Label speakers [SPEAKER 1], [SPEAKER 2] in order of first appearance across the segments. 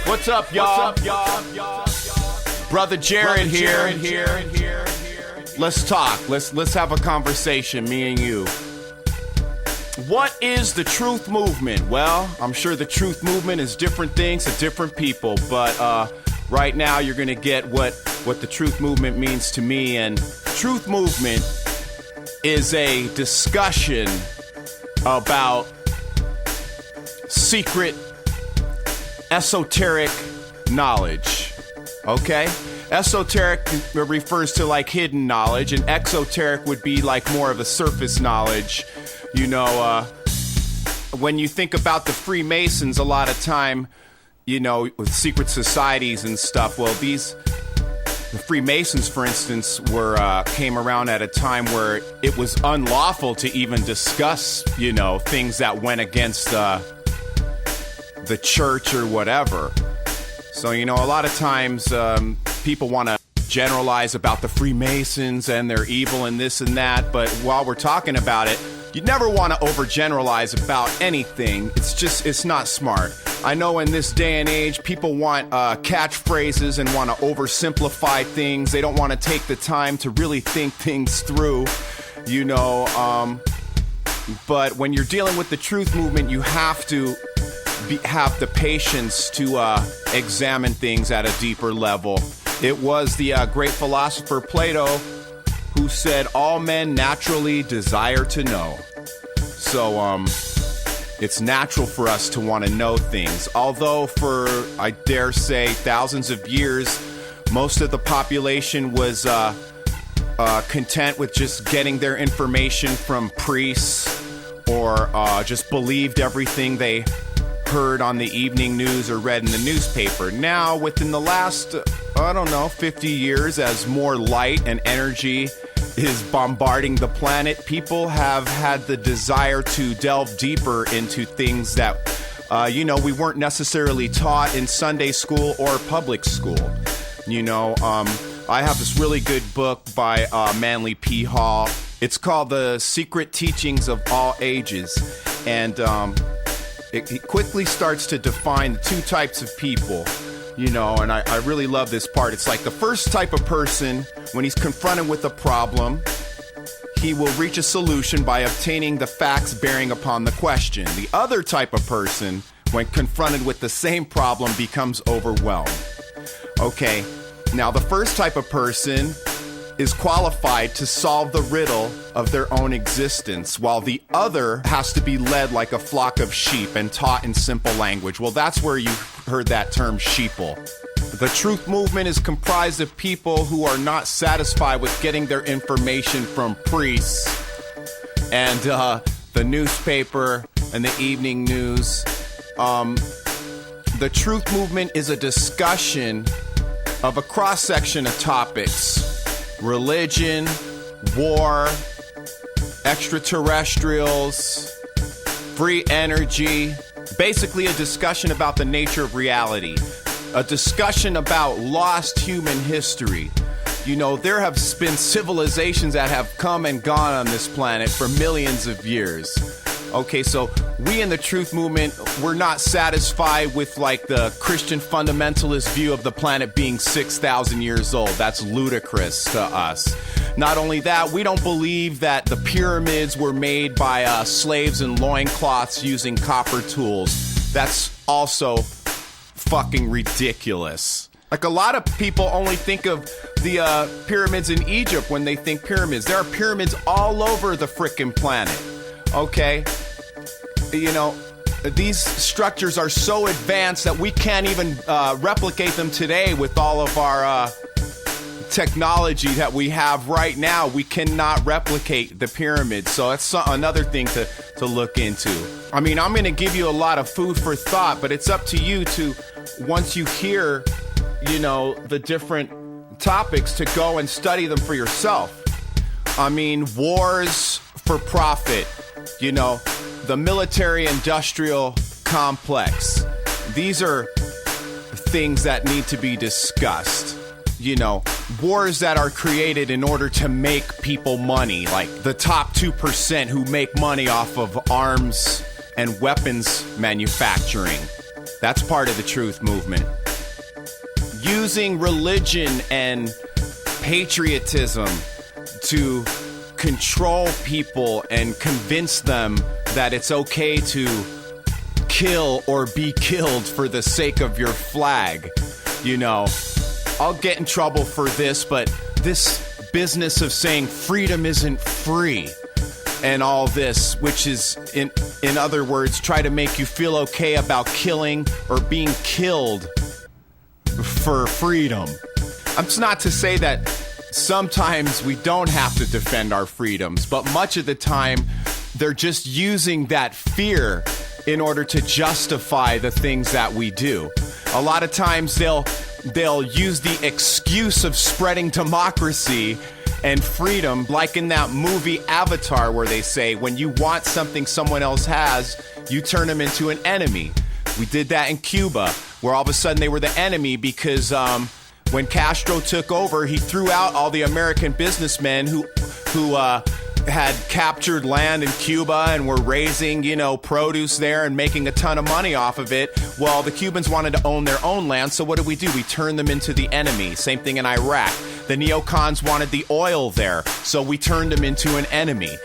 [SPEAKER 1] What's up, y'all? Brother Jahred here. Let's talk. Let's have a conversation, me and you. What is the truth movement? Well, I'm sure the truth movement is different things to different people, but right now you're gonna get what the truth movement means to me. And truth movement is a discussion about secret, esoteric knowledge. Okay? Esoteric refers to like hidden knowledge, and exoteric would be like more of a surface knowledge. You know, when you think about the Freemasons, a lot of time, you know, with secret societies and stuff, well, the Freemasons, for instance, came around at a time where it was unlawful to even discuss, you know, things that went against the church or whatever. So, you know, a lot of times people want to generalize about the Freemasons and they're evil and this and that, but while we're talking about it, you never want to overgeneralize about anything. It's not smart. I know in this day and age, people want catchphrases and want to oversimplify things. They don't want to take the time to really think things through, you know. But when you're dealing with the truth movement, you have to have the patience to examine things at a deeper level. It was the great philosopher Plato who said, all men naturally desire to know. So, it's natural for us to want to know things. Although for, I dare say, thousands of years, most of the population was content with just getting their information from priests or just believed everything they heard on the evening news or read in the newspaper. Now, within the last, 50 years, as more light and energy is bombarding the planet, people have had the desire to delve deeper into things that, we weren't necessarily taught in Sunday school or public school. You know, I have this really good book by Manly P. Hall. It's called The Secret Teachings of All Ages. And it quickly starts to define the two types of people. You know, and I really love this part. It's like the first type of person, when he's confronted with a problem, he will reach a solution by obtaining the facts bearing upon the question. The other type of person, when confronted with the same problem, becomes overwhelmed. Okay, now the first type of person is qualified to solve the riddle of their own existence, while the other has to be led like a flock of sheep and taught in simple language. Well, that's where you heard that term, sheeple. The truth movement is comprised of people who are not satisfied with getting their information from priests and the newspaper and the evening news. The truth movement is a discussion of a cross-section of topics: religion, war, extraterrestrials, free energy. Basically a discussion about the nature of reality. A discussion about lost human history. You know, there have been civilizations that have come and gone on this planet for millions of years. Okay, so we in the truth movement, we're not satisfied with like the Christian fundamentalist view of the planet being 6,000 years old. That's ludicrous to us. Not only that, we don't believe that the pyramids were made by slaves in loincloths using copper tools. That's also fucking ridiculous. Like, a lot of people only think of the pyramids in Egypt when they think pyramids. There are pyramids all over the frickin' planet. Okay? You know, these structures are so advanced that we can't even replicate them today with all of our technology that we have right now. We cannot replicate the pyramids. So that's another thing to look into. I mean, I'm going to give you a lot of food for thought, but it's up to you to, once you hear, you know, the different topics, to go and study them for yourself. I mean, wars for profit, you know, the military-industrial complex. These are things that need to be discussed. You know, wars that are created in order to make people money, like the top 2% who make money off of arms and weapons manufacturing. That's part of the truth movement. Using religion and patriotism to control people and convince them that it's okay to kill or be killed for the sake of your flag. You know, I'll get in trouble for this, but this business of saying freedom isn't free and all this, which is, in other words, try to make you feel okay about killing or being killed for freedom. It's not to say that sometimes we don't have to defend our freedoms, but much of the time they're just using that fear in order to justify the things that we do. A lot of times they'll use the excuse of spreading democracy and freedom, like in that movie Avatar, where they say when you want something someone else has, you turn them into an enemy. We did that in Cuba, where all of a sudden they were the enemy because when Castro took over, he threw out all the American businessmen who had captured land in Cuba and were raising, produce there and making a ton of money off of it. Well, the Cubans wanted to own their own land, so what did? We turned them into the enemy. Same thing in Iraq. The neocons wanted the oil there, so we turned them into an enemy.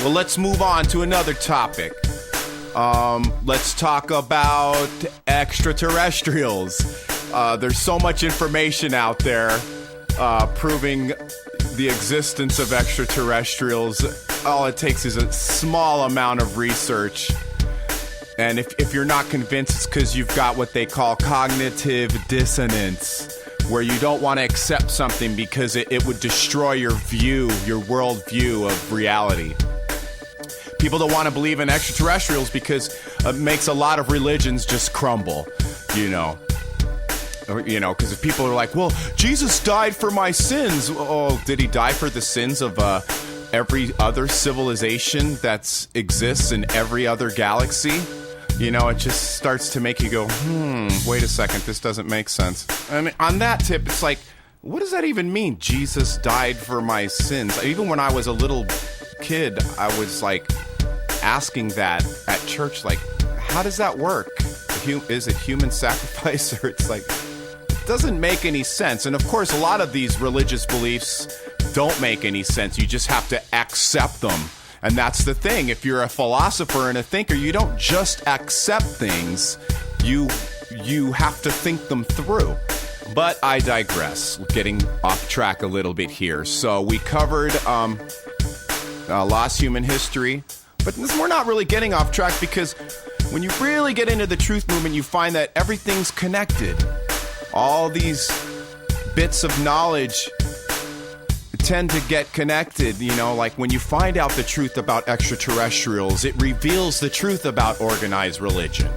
[SPEAKER 1] Well, let's move on to another topic. Let's talk about extraterrestrials. There's so much information out there proving the existence of extraterrestrials. All it takes is a small amount of research. And if you're not convinced, it's because you've got what they call cognitive dissonance, where you don't want to accept something because it would destroy your worldview of reality. People don't want to believe in extraterrestrials because it makes a lot of religions just crumble, because if people are like, well, Jesus died for my sins. Oh, did he die for the sins of every other civilization that exists in every other galaxy? It just starts to make you go, wait a second, this doesn't make sense. I mean, on that tip, it's like, what does that even mean? Jesus died for my sins. Even when I was a little kid, I was like asking that at church, like, how does that work? Is it human sacrifice? Or it's like, it doesn't make any sense. And of course, a lot of these religious beliefs don't make any sense. You just have to accept them. And that's the thing. If you're a philosopher and a thinker, you don't just accept things. You have to think them through. But I digress. We're getting off track a little bit here. So we covered lost human history. But we're not really getting off track because when you really get into the truth movement, you find that everything's connected. All these bits of knowledge tend to get connected, like when you find out the truth about extraterrestrials, it reveals the truth about organized religion.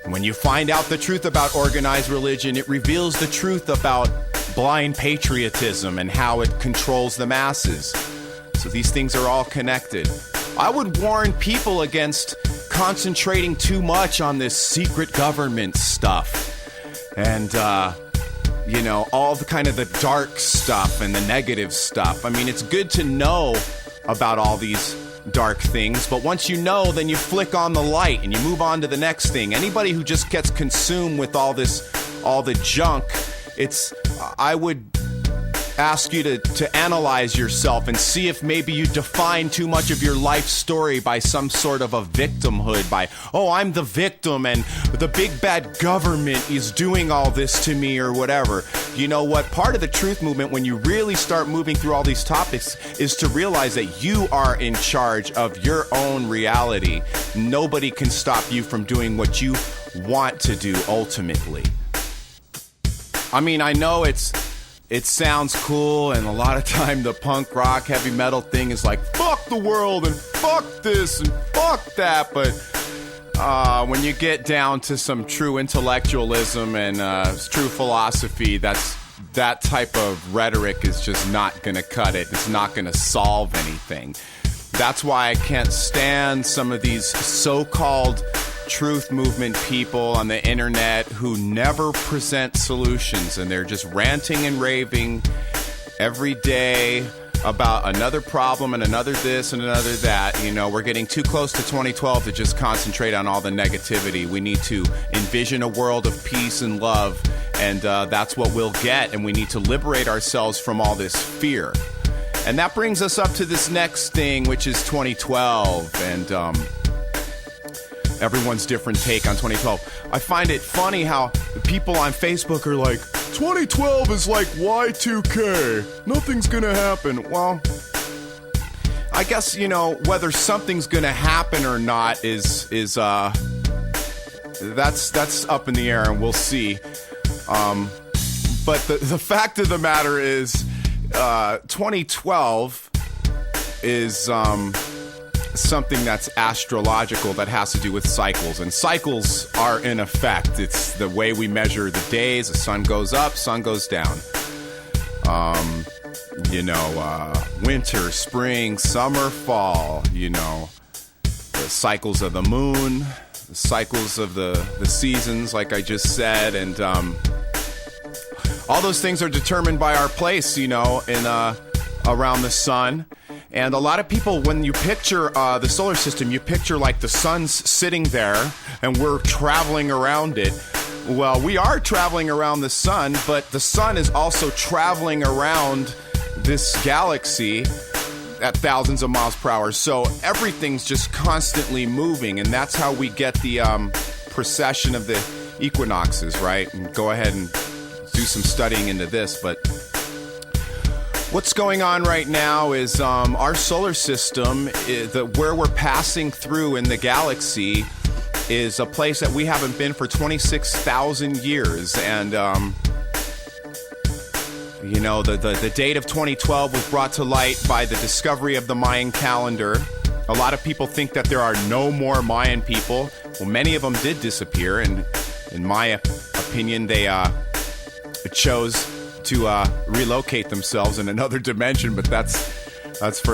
[SPEAKER 1] When you find out the truth about organized religion, it reveals the truth about blind patriotism and how it controls the masses. So these things are all connected. I would warn people against concentrating too much on this secret government stuff and, all the kind of the dark stuff and the negative stuff. I mean, it's good to know about all these dark things, but once you know, then you flick on the light and you move on to the next thing. Anybody who just gets consumed with all the junk, I would ask you to analyze yourself and see if maybe you define too much of your life story by some sort of a victimhood, by, I'm the victim and the big bad government is doing all this to me or whatever. You know what? Part of the truth movement, when you really start moving through all these topics, is to realize that you are in charge of your own reality. Nobody can stop you from doing what you want to do ultimately. I mean, I know it sounds cool, and a lot of time the punk rock heavy metal thing is like, fuck the world and fuck this and fuck that, but when you get down to some true intellectualism and true philosophy, that type of rhetoric is just not gonna cut it. It's not gonna solve anything. That's why I can't stand some of these so-called truth movement people on the internet who never present solutions, and they're just ranting and raving every day about another problem and another this and another that. You know, we're getting too close to 2012 to just concentrate on all the negativity. We need to envision a world of peace and love, and that's what we'll get. And we need to liberate ourselves from all this fear. And that brings us up to this next thing, which is 2012, and everyone's different take on 2012. I find it funny how the people on Facebook are like, 2012 is like Y2K. Nothing's gonna happen. Well, I guess, you know, whether something's gonna happen or not is that's up in the air, and we'll see. But the fact of the matter is, 2012 is something that's astrological, that has to do with cycles, and cycles are in effect. It's the way we measure the days. The sun goes up, sun goes down. Winter, spring, summer, fall, the cycles of the moon, the cycles of the seasons, like I just said, and all those things are determined by our place, in around the sun. And a lot of people, when you picture the solar system, you picture like the sun's sitting there and we're traveling around it. Well, we are traveling around the sun, but the sun is also traveling around this galaxy at thousands of miles per hour. So everything's just constantly moving, and that's how we get the precession of the equinoxes, right? And go ahead and do some studying into this, but what's going on right now is our solar system, where we're passing through in the galaxy, is a place that we haven't been for 26,000 years. And, the date of 2012 was brought to light by the discovery of the Mayan calendar. A lot of people think that there are no more Mayan people. Well, many of them did disappear, and in my opinion, they chose to relocate themselves in another dimension, but that's for